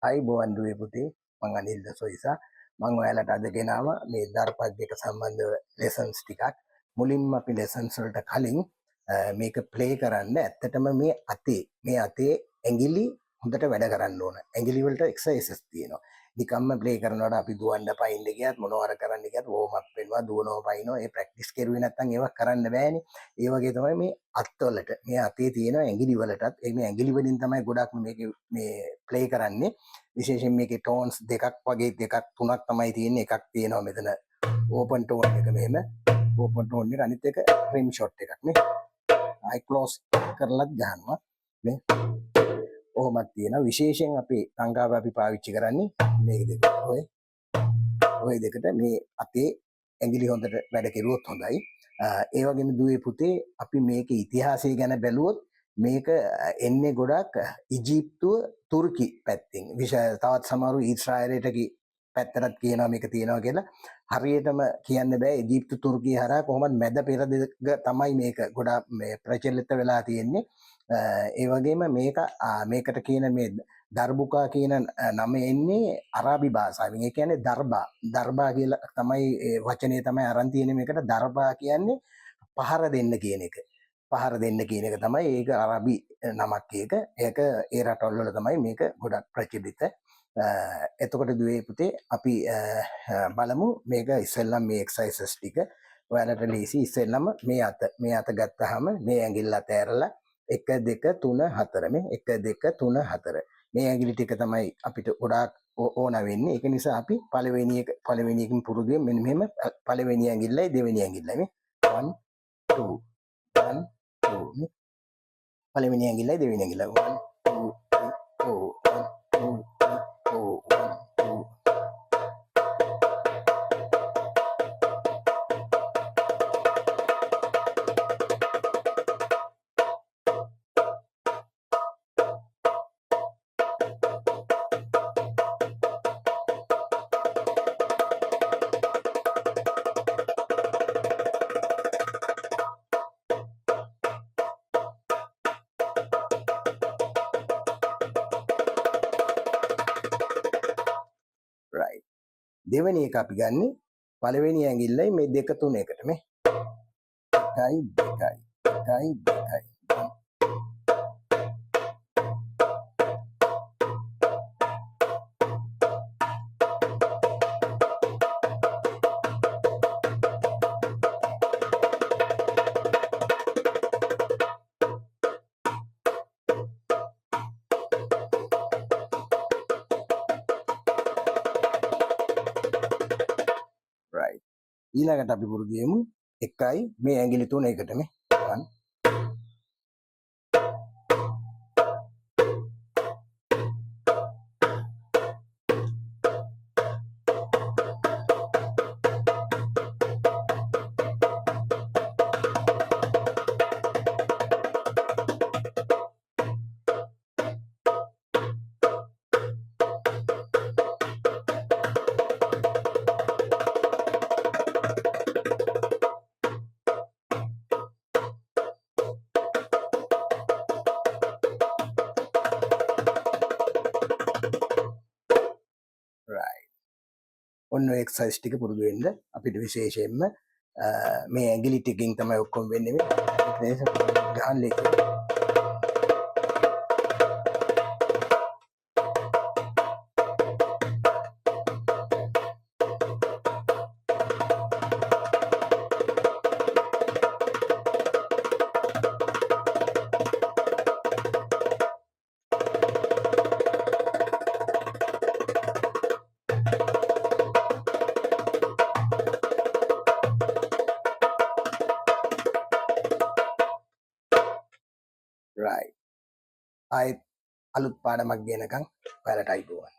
අයිබෝවන් දුවේ පුතේ මං අනිල් දසොයිසා මං ඔයාලට අද ගෙනාවා මේ දර්පද්‍යක සම්බන්ධව ලෙසන්ස් ටිකක් මුලින්ම අපි ලෙසන්ස් වලට කලින් මේක ප්ලේ කරන්න ඇත්තටම මේ අතේ ඇඟිලි හොඳට වැඩ කරන්න ඕන ඇඟිලි වලට එක්සර්සයිසස් තියෙනවා නිකම්ම ප්ලේ කරනකොට අපි දුවන්න පයින්න ගියත් මොනවාර කරන්න ගියත් වෝම් අප් වෙනවා දුවනවා පයින්නවා ඒ ප්‍රැක්ටිස් කරුවේ නැත්නම් ඒවා කරන්න බෑනේ ඒ වගේ තමයි මේ අත්වලට මේ අතේ තියෙන ඇඟිලි වලටත් මේ ඇඟිලි වලින් තමයි ගොඩක් මේ ප්ලේ කරන්නේ විශේෂයෙන් මේකේ ටෝන්ස් දෙකක් වගේ දෙකක් තුනක් තමයි තියෙන්නේ එකක් තියෙනවා මෙතන ඕපන් ටෝන් එක මෙහෙම ඕපන් ටෝන් එක අනිත් එක රිම් ෂොට් එකක් නේ ආයි ක්ලෝස් කරලත් ගන්නවා නේ ඔහොමත් තියෙනවා විශේෂයෙන් අපි සංගාව අපි පාවිච්චි කරන්නේ මේක දෙක ඔය දෙකට මේ අතේ ඇඟිලි හොඳට වැඩ කෙරුවොත් හොඳයි ඒ වගේම දුවේ පුතේ අපි මේකේ ඉතිහාසය ගැන බැලුවොත් මේක එන්නේ ගොඩක් ඉජිප්තුව තුර්කි පැත්තෙන් තවත් සමහරු ඊශ්‍රායලයට පැත්තටත් කියනවා මේක තියෙනවා කියලා හරියටම කියන්න බෑ ඉජිප්තු තුර්කිය හරහා කොහොමද මැද පෙරදිග තමයි මේක ගොඩක් මේ ප්‍රචලිත වෙලා තියෙන්නේ ඒ වගේම මේකට කියන මේ දර්බුකා කියන නම එන්නේ අරාබි භාෂාවෙන් ඒ කියන්නේ දර්බා කියලා තමයි වචනේ තමයි අරන් තියෙන්නේ මේකට දර්බා කියන්නේ පහර දෙන්න කියන එක තමයි ඒක අරබි නමක් ඒක ඒ රටවල් වල තමයි මේක ගොඩක් ප්‍රචලිත එතකොට දුවේ පුතේ අපි බලමු මේක ඉස්සෙල්ලම මේ එක්සර්සයිසස් ටික ඔයාලට ලීසි ඉස්සෙල්ලම මේ අත ගත්තාම මේ ඇඟිල්ල අතෑරලා 1 2 3 4 මේ 1 2 3 4 මේ ඇඟිලි ටික තමයි අපිට ගොඩාක් ඕන වෙන්නේ ඒක නිසා අපි පළවෙනි එකකින් පුරුදු මෙන්න මෙහෙම පළවෙනි ඇඟිල්ලයි දෙවෙනි ඇඟිල්ලයි මේ 1 2 1 2 පළවෙනි ඇඟිල්ලයි දෙවෙනි ඇඟිල්ලයි 1 2 3 4 1 2 right දෙවෙනි එක අපි ගන්නෙ පළවෙනි ඇඟිල්ලයි මේ දෙක තුන එකට මේ 1 2 1 2 right ඊළඟට අපි පුරුදු වෙමු 1යි මේ ඇඟිලි තුන එකට මේ 1 ඔන්න එක්සර්සයිස් ටික පුරුදු වෙන්න අපිට විශේෂයෙන්ම මේ ඇඟිලි ටිකකින් තමයි ඔක්කොම වෙන්නේ මේ ගහන්න ලේසි right ආයෙත් අලුත් පාඩමක් ගෙනකන් ඔයාලට අයිබෝවන්